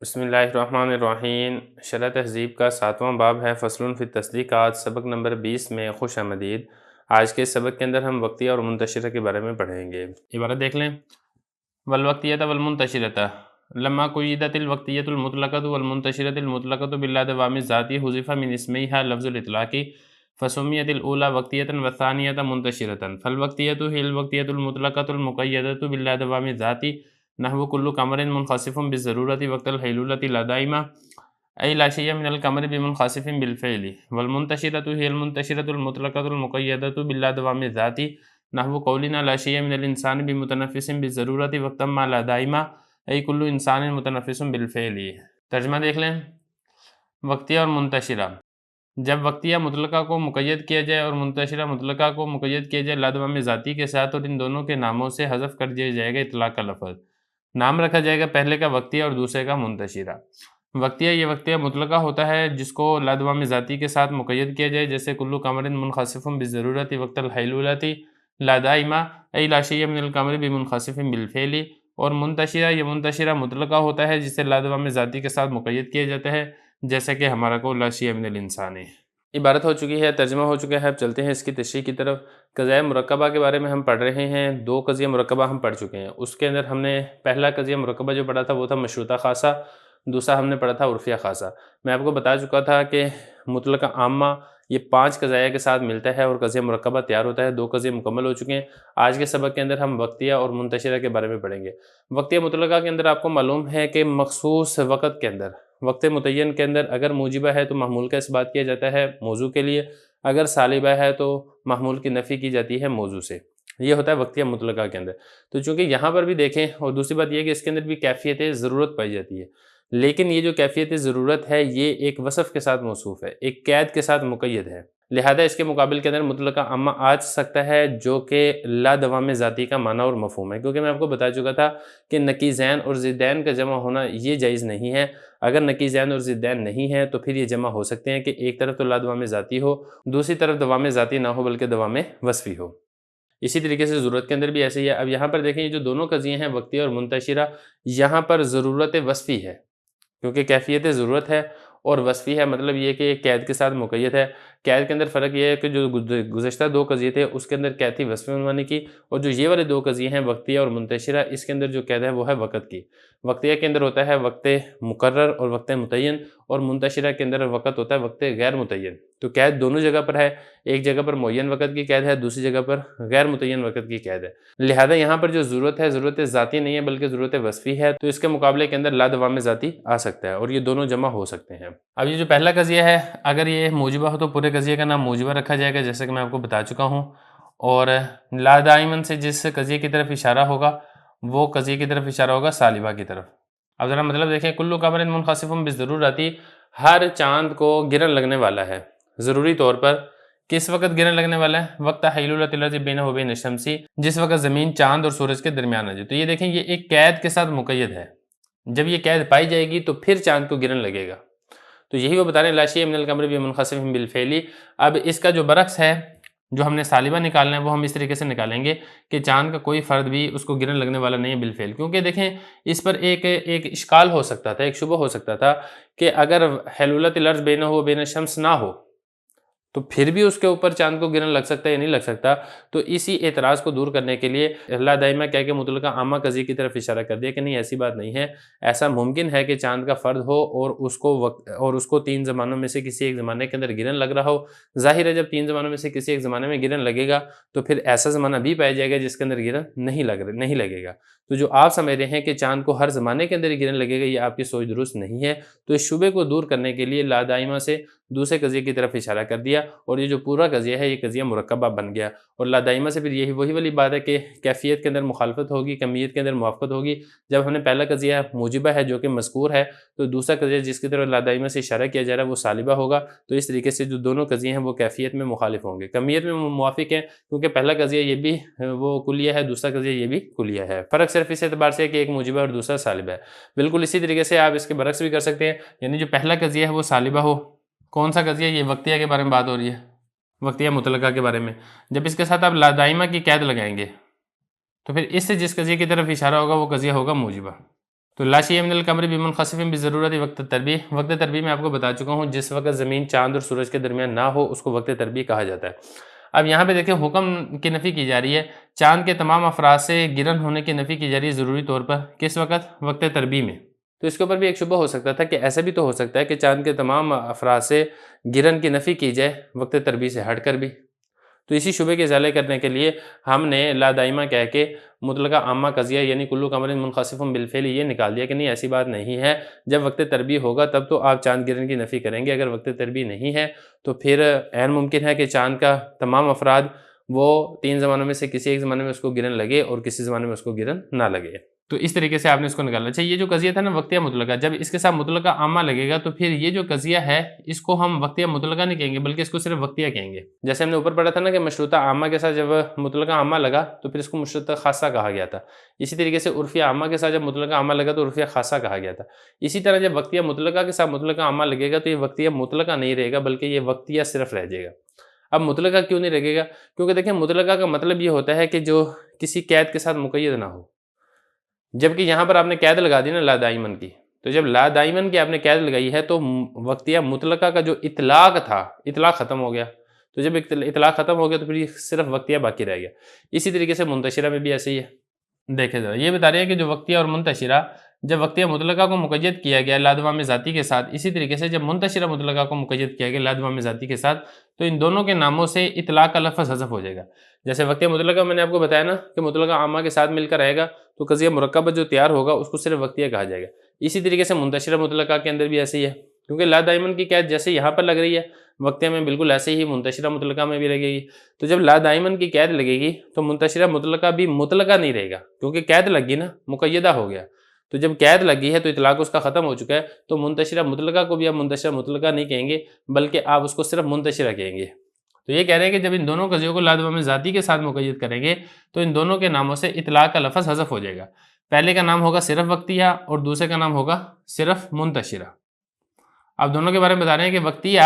بسم اللہ الرحمن الرحیم۔ شرح تہذیب کا 7واں باب ہے فصل فی التصدیقات، سبق نمبر 20 میں خوش آمدید۔ آج کے سبق کے اندر ہم وقتیہ اور منتشرہ کے بارے میں پڑھیں گے۔ عبارت دیکھ لیں، والوقتیۃ والمنتشرۃ لما قیدت الوقتیۃ المطلقۃ والمنتشرۃ المطلقۃ باللادوام الذاتی حذف من اسمیہا لفظ الاطلاق فسمیت الاولی وقتیۃ والثانیۃ منتشرۃ فالوقتیۃ ہی الوقتیۃ المطلقۃ المقیدۃ باللادوام الذاتی نحو کل قمر منخسف بالضرورۃ وقت الحیلولۃ لا دائمہ ای لا شیء من القمر بمنخسف بالفعل والمنتشرۃ ہی المنتشرۃ المطلقۃ المقیدۃ باللادوام الذاتی نحو قولنا لا شیء من الانسان بمتنفس بالضرورۃ وقت ما لا دائمہ ای کل انسان متنفس بالفعل۔ ترجمہ دیکھ لیں، وقتیہ اور منتشرہ، جب وقتیہ مطلقہ کو مقید کیا جائے اور منتشرہ مطلقہ کو مقید کیا جائے لادوام ذاتی کے ساتھ، اور ان دونوں کے ناموں سے حذف کر دیا جائے گا اطلاق کا لفظ، نام رکھا جائے گا پہلے کا وقتیہ اور دوسرے کا منتشرہ۔ وقتیہ یہ وقتیہ مطلقہ ہوتا ہے جس کو لادوام ذاتی کے ساتھ مقید کیا جائے، جیسے کل قمر منخسف بالضرورۃ وقت الحیلولۃ لا دائمہ ای لا شیء من القمر بمنخسف بالفعل۔ اور منتشرہ یہ منتشرہ مطلقہ ہوتا ہے جسے لادوام ذاتی کے ساتھ مقید کیا جاتا ہے، جیسے کہ ہمارا کو لا شیء من الانسان۔ عبارت ہو چکی ہے، ترجمہ ہو چکا ہے، اب چلتے ہیں اس کی تشریح کی طرف۔ قضیہ مرکبہ کے بارے میں ہم پڑھ رہے ہیں، 2 قضیہ مرکبہ ہم پڑھ چکے ہیں۔ اس کے اندر ہم نے پہلا قضیہ مرکبہ جو پڑھا تھا وہ تھا مشروطہ خاصہ، دوسرا ہم نے پڑھا تھا عرفیہ خاصہ۔ میں آپ کو بتا چکا تھا کہ مطلقہ عامہ یہ 5 قضایہ کے ساتھ ملتا ہے اور قضیہ مرکبہ تیار ہوتا ہے۔ 2 قضیے مکمل ہو چکے ہیں۔ آج کے سبق کے اندر ہم وقتیہ اور منتشرہ کے بارے میں پڑھیں گے۔ وقتیہ مطلقہ کے اندر آپ کو معلوم ہے کہ مخصوص وقت کے اندر، وقت متعین کے اندر اگر موجبہ ہے تو محمول کا اثبات کیا جاتا ہے موضوع کے لیے، اگر سالبہ ہے تو محمول کی نفی کی جاتی ہے موضوع سے۔ یہ ہوتا ہے وقتیہ مطلقہ کے اندر۔ تو چونکہ یہاں پر بھی دیکھیں، اور دوسری بات یہ ہے کہ اس کے اندر بھی کیفیت ضرورت پائی جاتی ہے، لیکن یہ جو کیفیت ضرورت ہے یہ ایک وصف کے ساتھ موصوف ہے، ایک قید کے ساتھ مقید ہے، لہذا اس کے مقابل کے اندر مطلقہ عامہ آ سکتا ہے جو کہ لا دوام ذاتی کا معنی اور مفہوم ہے، کیونکہ میں آپ کو بتا چکا تھا کہ نقیضین اور ضدین کا جمع ہونا یہ جائز نہیں ہے۔ اگر نقیضین اور ضدین نہیں ہے تو پھر یہ جمع ہو سکتے ہیں کہ ایک طرف تو لا دوام ذاتی ہو، دوسری طرف دوام ذاتی نہ ہو بلکہ دوام وصفی ہو۔ اسی طریقے سے ضرورت کے اندر بھی ایسے ہی ہے۔ اب یہاں پر دیکھیں، یہ جو دونوں قضیے ہیں وقتیہ اور منتشرہ، یہاں پر ضرورت وصفی ہے، کیونکہ کیفیت ضرورت ہے، اور وصفی ہے مطلب یہ کہ قید کے ساتھ مقید ہے۔ قید کے اندر فرق یہ ہے کہ جو گزشتہ 2 قضیے تھے اس کے اندر قید تھی وصفی عنوانی کی، اور جو یہ والے 2 قضیے ہیں وقتیہ اور منتشرہ، اس کے اندر جو قید ہے وہ ہے وقت کی۔ وقتیہ کے اندر ہوتا ہے وقت مقرر اور وقت متعین، اور منتشرہ کے اندر وقت ہوتا ہے وقت غیر متعین۔ تو قید دونوں جگہ پر ہے، ایک جگہ پر معین وقت کی قید ہے، دوسری جگہ پر غیر متعین وقت کی قید ہے، لہذا یہاں پر جو ضرورت ہے ضرورت ذاتی نہیں ہے بلکہ ضرورت وصفی ہے، تو اس کے مقابلے کے اندر لا دوام ذاتی آ سکتا ہے اور یہ دونوں جمع ہو سکتے ہیں۔ اب یہ جو پہلا قضیہ ہے، اگر یہ موجبہ ہو تو پورے قضیے کا نام موجبہ رکھا جائے گا، جیسے کہ میں آپ کو بتا چکا ہوں، اور لا دائمن سے جس قضیے کی طرف اشارہ ہوگا وہ قضیے کی طرف اشارہ ہوگا سالبہ کی طرف۔ اب ذرا مطلب دیکھیں، کل قمر منخسف بالضرورۃ، ہر چاند کو گرن لگنے والا ہے ضروری طور پر۔ کس وقت گرن لگنے والا ہے؟ وقت حیلولۃ الارض بینہ و بین الشمس، جس وقت زمین چاند اور سورج کے درمیان آ جائے۔ تو یہ دیکھیں، یہ ایک قید کے ساتھ مقید ہے، جب یہ قید پائی جائے گی تو پھر چاند کو گرن لگے گا۔ تو یہی وہ بتا رہے ہیں لا شیء من القمر بمنخسف بالفعل۔ اب اس کا جو برعکس ہے، جو ہم نے سالبہ نکالنا ہے، وہ ہم اس طریقے سے نکالیں گے کہ چاند کا کوئی فرد بھی اس کو گرن لگنے والا نہیں ہے بالفعل، کیونکہ دیکھیں اس پر ایک اشکال ہو سکتا تھا، ایک شبہ ہو سکتا تھا کہ اگر حیلولۃ الارض بینہ و بین الشمس نہ ہو تو پھر بھی اس کے اوپر چاند کو گرن لگ سکتا ہے یا نہیں لگ سکتا۔ تو اسی اعتراض کو دور کرنے کے لیے لا دائمہ کہہ کے مطلقہ عامہ قضیے کی طرف اشارہ کر دیا کہ نہیں، ایسی بات نہیں ہے، ایسا ممکن ہے کہ چاند کا فرد ہو اور اس کو 3 زمانوں میں سے کسی ایک زمانے کے اندر گرن لگ رہا ہو۔ ظاہر ہے جب 3 زمانوں میں سے کسی ایک زمانے میں گرن لگے گا تو پھر ایسا زمانہ بھی پایا جائے گا جس کے اندر گرن نہیں لگے گا۔ تو جو آپ سمجھ رہے ہیں کہ چاند کو ہر زمانے کے اندر ہی گرن لگے گا، یہ آپ کی سوچ درست نہیں ہے۔ تو اس شبے کو دور کرنے کے لیے لا دائمہ سے دوسرے قضیے کی طرف اشارہ کر دیا، اور یہ جو پورا قضیہ ہے یہ قضیہ مرکبہ بن گیا۔ اور لا دائمہ سے پھر وہی والی بات ہے کہ کیفیت کے اندر مخالفت ہوگی، کمیت کے اندر موافقت ہوگی۔ جب ہم نے پہلا قضیہ موجبہ ہے جو کہ مذکور ہے، تو دوسرا قضیہ جس کی طرف لا دائمہ سے اشارہ کیا جا رہا ہے وہ سالبہ ہوگا۔ تو اس طریقے سے جو دونوں قضیے ہیں وہ کیفیت میں مخالف ہوں گے، کمیت میں موافق ہیں، کیونکہ پہلا قضیہ یہ بھی وہ کلیہ ہے، دوسرا قضیہ یہ بھی کلیہ ہے۔ فرق صرف اس اعتبار سے ہے کہ ایک موجبہ اور دوسرا سالبہ ہے۔ بالکل اسی طریقے سے آپ اس کے برعکس بھی کر سکتے ہیں، یعنی جو پہلا قضیہ ہے وہ سالبہ ہو۔ کون سا قضیہ؟ یہ وقتیہ کے بارے میں بات ہو رہی ہے، وقتیہ مطلقہ کے بارے میں۔ جب اس کے ساتھ آپ لا دائمہ کی قید لگائیں گے تو پھر اس سے جس قضیے کی طرف اشارہ ہوگا وہ قضیہ ہوگا موجبہ۔ تو لا شیء من القمر بمنخسف بضرورت وقت تربیح، وقت تربیح میں آپ کو بتا چکا ہوں جس وقت زمین چاند اور سورج کے درمیان نہ ہو اس کو وقت تربیح کہا جاتا ہے۔ اب یہاں پہ دیکھیں حکم کی نفی کی جا رہی ہے، چاند کے تمام افراد سے گرن ہونے کی نفی کی جا رہی ہے ضروری طور پر، کس وقت؟ وقت تربیح میں۔ تو اس کے اوپر بھی ایک شبہ ہو سکتا تھا کہ ایسا بھی تو ہو سکتا ہے کہ چاند کے تمام افراد سے گرن کی نفی کی جائے وقت تربیح سے ہٹ کر بھی۔ تو اسی شبے کے ازالے کرنے کے لیے ہم نے لا دائمہ کہہ کے مطلقہ عامہ قضیہ یعنی کلو قمر منخسف بالفعل یہ نکال دیا کہ نہیں ایسی بات نہیں ہے، جب وقت تربیح ہوگا تب تو آپ چاند گرن کی نفی کریں گے، اگر وقت تربیح نہیں ہے تو پھر عین ممکن ہے کہ چاند کا تمام افراد وہ 3 زمانوں میں سے کسی ایک زمانے میں اس کو گرن لگے اور کسی زمانے میں اس کو گرن نہ لگے۔ تو اس طریقے سے آپ نے اس کو نکالنا چاہیے۔ یہ جو قضیہ تھا نا وقتیہ مطلقہ، جب اس کے ساتھ مطلقہ عامہ لگے گا تو پھر یہ جو قضیہ ہے اس کو ہم وقتیہ مطلقہ نہیں کہیں گے بلکہ اس کو صرف وقتیہ کہیں گے۔ جیسے ہم نے اوپر پڑھا تھا نا کہ مشروطہ عامہ کے ساتھ جب مطلقہ عامہ لگا تو پھر اس کو مشروطہ خاصہ کہا گیا تھا، اسی طریقے سے عرفیہ عامہ کے ساتھ جب مطلقہ عامہ لگا تو عرفیہ خاصہ کہا گیا تھا۔ اسی طرح جب وقتیہ مطلقہ کے ساتھ مطلقہ عامہ لگے گا تو یہ وقتیہ مطلقہ نہیں رہے گا بلکہ یہ وقتیہ صرف رہ جائے گا۔ اب مطلقہ کیوں نہیں رہے گا؟ کیونکہ دیکھیں مطلقہ کا مطلب یہ ہوتا ہے کہ جو کسی قید کے ساتھ مقید نہ ہو، جبکہ یہاں پر آپ نے قید لگا دی نا لا دائمن کی، تو جب لا دائمن کی آپ نے قید لگائی ہے تو وقتیہ مطلقہ کا جو اطلاق تھا اطلاق ختم ہو گیا، تو جب اطلاق ختم ہو گیا تو پھر یہ صرف وقتیہ باقی رہ گیا۔ اسی طریقے سے منتشرہ میں بھی ایسے ہی ہے۔ دیکھیں ذرا یہ بتا رہے ہیں کہ جو وقتیہ اور منتشرہ، جب وقتیہ مطلقہ کو مقید کیا گیا لادوام ذاتی کے ساتھ، اسی طریقے سے جب منتشرہ مطلقہ کو مقید کیا گیا لادوام ذاتی کے ساتھ تو ان دونوں کے ناموں سے اطلاق کا لفظ حذف ہو جائے گا۔ جیسے وقتیہ مطلقہ میں نے آپ کو بتایا نا کہ مطلقہ عامہ کے ساتھ مل کر رہے گا تو قضیہ مرکبہ جو تیار ہوگا اس کو صرف وقتیہ کہا جائے گا۔ اسی طریقے سے منتشرہ مطلقہ کے اندر بھی ایسے ہی ہے، کیونکہ لا دائمن کی قید جیسے یہاں پر لگ رہی ہے وقتیہ میں بالکل ایسے ہی منتشرہ مطلقہ میں بھی لگے گی۔ تو جب لا دائمن کی قید لگے گی تو منتشرہ مطلقہ بھی مطلقہ نہیں رہے گا، کیونکہ قید لگ گئی نا، مقیدہ ہو گیا۔ تو جب قید لگی ہے تو اطلاق اس کا ختم ہو چکا ہے، تو منتشرہ مطلقہ کو بھی آپ منتشرہ مطلقہ نہیں کہیں گے بلکہ آپ اس کو صرف منتشرہ کہیں گے۔ تو یہ کہہ رہے ہیں کہ جب ان دونوں قضیوں کو لادوام ذاتی کے ساتھ مقید کریں گے تو ان دونوں کے ناموں سے اطلاق کا لفظ حذف ہو جائے گا۔ پہلے کا نام ہوگا صرف وقتیہ اور دوسرے کا نام ہوگا صرف منتشرہ۔ اب دونوں کے بارے میں بتا رہے ہیں کہ وقتیہ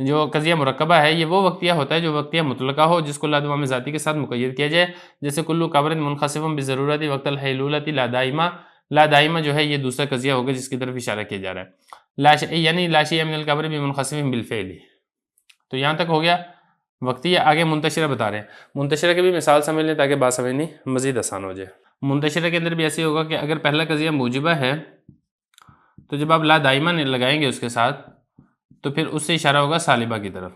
جو قضیہ مرکبہ ہے یہ وہ وقتیہ ہوتا ہے جو وقتیہ مطلقہ ہو جس کو لادوام ذاتی کے ساتھ مقید کیا جائے، جیسے کلو قبر منخسف بضرورت وقت الحیلولۃ لا دائمہ۔ لا دائمہ جو ہے یہ دوسرا قضیہ ہوگا جس کی طرف اشارہ کیا جا رہا ہے، یعنی لا شیء من القبر بمنخسف بالفعل۔ تو یہاں تک ہو گیا وقتیہ۔ آگے منتشرہ بتا رہے ہیں، منتشرہ کی بھی مثال سمجھ لیں تاکہ بات سمجھنی مزید آسان ہو جائے۔ منتشرہ کے اندر بھی ایسے ہوگا کہ اگر پہلا قضیہ موجبہ ہے تو جب آپ لا دائمہ لگائیں گے اس کے ساتھ تو پھر اس سے اشارہ ہوگا سالبہ کی طرف۔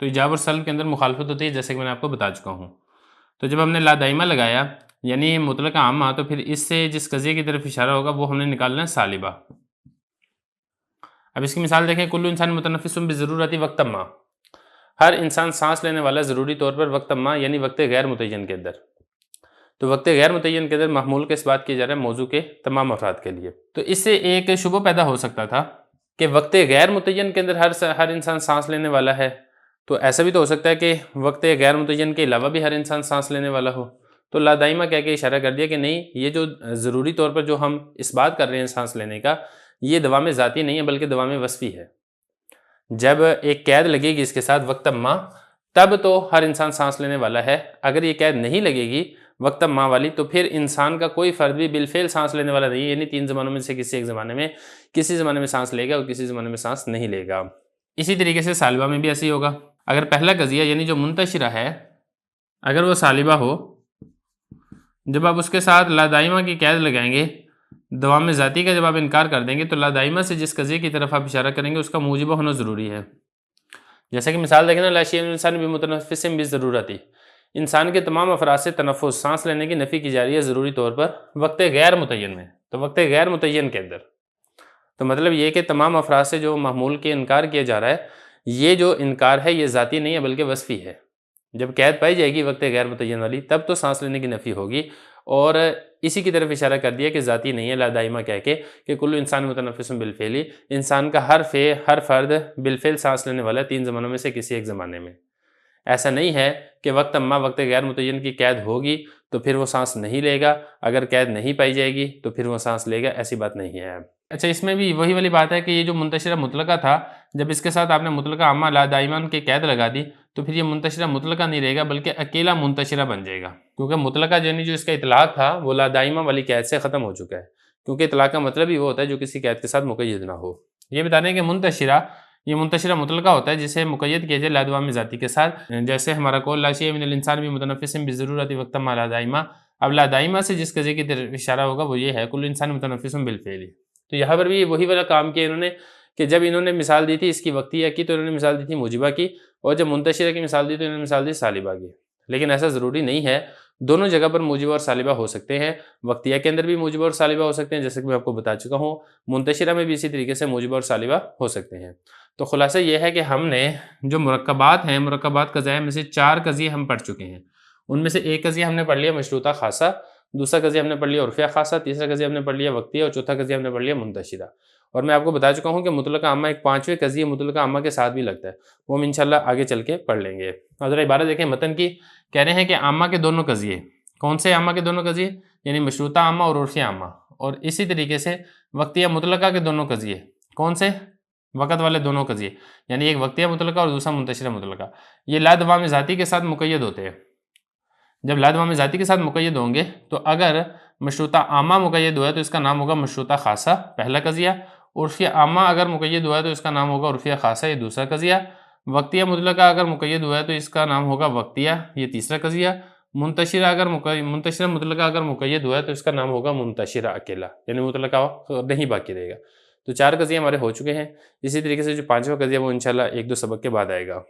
تو ایجاب اور سلب کے اندر مخالفت ہوتی ہے جیسے کہ میں نے آپ کو بتا چکا ہوں۔ تو جب ہم نے لا دائمہ لگایا یعنی مطلقہ عامہ تو پھر اس سے جس قضیے کی طرف اشارہ ہوگا وہ ہم نے نکالنا ہے سالبہ۔ اب اس کی مثال دیکھیں، کلو انسان متنفس بضرورت وقت ما، ہر انسان سانس لینے والا ضروری طور پر وقت ما یعنی وقت غیر متعین کے اندر۔ تو وقت غیر متعین کے اندر محمول کا اس بات کیا جا رہا ہے موضوع کے تمام افراد کے لیے۔ تو اس سے ایک شبہ پیدا ہو سکتا تھا کہ وقت غیر متعین کے اندر ہر انسان سانس لینے والا ہے، تو ایسا بھی تو ہو سکتا ہے کہ وقت غیر متعین کے علاوہ بھی ہر انسان سانس لینے والا ہو۔ تو لا دائمہ کہہ کے اشارہ کر دیا کہ نہیں، یہ جو ضروری طور پر جو ہم اس بات کر رہے ہیں سانس لینے کا، یہ دوام ذاتی نہیں ہے بلکہ دوام وصفی ہے۔ جب ایک قید لگے گی اس کے ساتھ وقت ما تب تو ہر انسان سانس لینے والا ہے، اگر یہ قید نہیں لگے گی وقت ما والی تو پھر انسان کا کوئی فرد بھی بالفعل سانس لینے والا نہیں ہے، یعنی 3 زمانوں میں سے کسی ایک زمانے میں کسی زمانے میں سانس لے گا اور کسی زمانے میں سانس نہیں لے گا۔ اسی طریقے سے سالبہ میں بھی ایسے ہی ہوگا، اگر پہلا قضیہ یعنی جو منتشرہ ہے اگر وہ سالبہ ہو، جب آپ اس کے ساتھ لا دائمہ کی قید لگائیں گے، دوام ذاتی کا جب آپ انکار کر دیں گے تو لا دائمہ سے جس قضیے کی طرف آپ اشارہ کریں گے اس کا موجبہ ہونا ضروری ہے۔ جیسے کہ مثال دیکھیں نا، لا شیء من الانسان بمتنفس بضرورت، انسان کے تمام افراد سے تنفس سانس لینے کی نفی کی جا رہی ہے ضروری طور پر وقت غیر متعین میں، تو وقت غیر متعین کے اندر۔ تو مطلب یہ کہ تمام افراد سے جو محمول کے انکار کیا جا رہا ہے، یہ جو انکار ہے یہ ذاتی نہیں ہے بلکہ وصفی ہے۔ جب قید پائی جائے گی وقت غیر متعین والی تب تو سانس لینے کی نفی ہوگی، اور اسی کی طرف اشارہ کر دیا کہ ذاتی نہیں ہے لا دائمہ کہہ کے کہ کل انسان متنفس بالفعل، انسان کا ہر فرد بالفعل سانس لینے والا ہے 3 زمانوں میں سے کسی ایک زمانے میں۔ ایسا نہیں ہے کہ وقت ما وقت غیر متعین کی قید ہوگی تو پھر وہ سانس نہیں لے گا، اگر قید نہیں پائی جائے گی تو پھر وہ سانس لے گا، ایسی بات نہیں ہے۔ اچھا، اس میں بھی وہی والی بات ہے کہ یہ جو منتشرہ مطلقہ تھا، جب اس کے ساتھ آپ نے مطلقہ عامہ لا دائمہ کی قید لگا دی تو پھر یہ منتشرہ مطلقہ نہیں رہے گا بلکہ اکیلا منتشرہ بن جائے گا، کیونکہ مطلقہ یعنی جو اس کا اطلاق تھا وہ لا دائمہ والی قید سے ختم ہو چکا ہے، کیونکہ اطلاق کا مطلب ہی وہ ہوتا ہے جو کسی قید کے ساتھ مقید نہ ہو۔ یہ بتا دیں کہ منتشرہ، یہ منتشرہ مطلقہ ہوتا ہے جسے مقید کیا جائے لادوام ذاتی کے ساتھ، جیسے ہمارا قول لا شیء من الانسان بمتنفس بضرورت وقت ما لا دائمہ۔ اب لا دائمہ سے جس قضیے کی طرف اشارہ ہوگا وہ یہ ہے کل انسان متنفس بالفعل۔ تو یہاں پر بھی وہی والا کام کیا انہوں نے کہ جب انہوں نے مثال دی تھی اس کی وقتیہ کی تو انہوں نے مثال دی تھی موجبہ کی، اور جب منتشرہ کی مثال دی تو انہوں نے مثال دی سالبہ کی۔ لیکن ایسا ضروری نہیں ہے، دونوں جگہ پر موجبہ اور سالبہ ہو سکتے ہیں، وقتیہ کے اندر بھی موجبہ اور سالبہ ہو سکتے ہیں جیسے کہ میں آپ کو بتا چکا ہوں، منتشرہ میں بھی اسی طریقے سے موجبہ اور سالبہ ہو سکتے ہیں۔ تو خلاصہ یہ ہے کہ ہم نے جو مرکبات ہیں، مرکبات قضائیہ میں سے 4 قضیے ہم پڑھ چکے ہیں۔ ان میں سے ایک قضیہ ہم نے پڑھ لیا مشروطہ خاصہ، دوسرا قضیہ ہم نے پڑھ لیا عرفیہ خاصہ، تیسرا قضیہ ہم نے پڑھ لیا وقتیہ، اور چوتھا قضیہ ہم نے پڑھ لیا منتشرہ۔ اور میں آپ کو بتا چکا ہوں کہ مطلقہ عامہ ایک 5ویں قضیہ مطلقہ عامہ کے ساتھ بھی لگتا ہے، وہ ہم انشاءاللہ آگے چل کے پڑھ لیں گے۔ اور ذرا عبارت دیکھیں متن کی، کہہ رہے ہیں کہ عامہ کے دونوں قضیے، کون سے عامہ کے دونوں قضیے؟ یعنی مشروطہ عامہ اور عرفیہ عامہ، اور اسی طریقے سے وقتیہ مطلقہ کے دونوں قضیے، کون سے؟ وقت والے دونوں قضیے، یعنی ایک وقتیہ مطلقہ اور دوسرا منتشرہ مطلقہ، یہ لادوام ذاتی کے ساتھ مقید ہوتے ہیں۔ جب لادوام ذاتی کے ساتھ مقید ہوں گے تو اگر مشروطہ عامہ مقید ہوا ہے تو اس کا نام ہوگا مشروطہ خاصہ، پہلا قضیہ، عرفیہ عامہ اگر مقید ہوا ہے تو اس کا نام ہوگا عرفیہ خاصہ، یہ دوسرا قضیہ، وقتیہ مطلقہ اگر مقید ہوا ہے تو اس کا نام ہوگا وقتیہ، یہ تیسرا قضیہ، منتشرہ مطلقہ اگر مقید ہوا ہے تو اس کا نام ہوگا منتشرہ اکیلا، یعنی مطلقہ نہیں باقی رہے گا۔ تو 4 قضیے ہمارے ہو چکے ہیں، اسی طریقے سے جو 5واں قضیہ وہ انشاءاللہ 1-2 سبق کے بعد آئے گا۔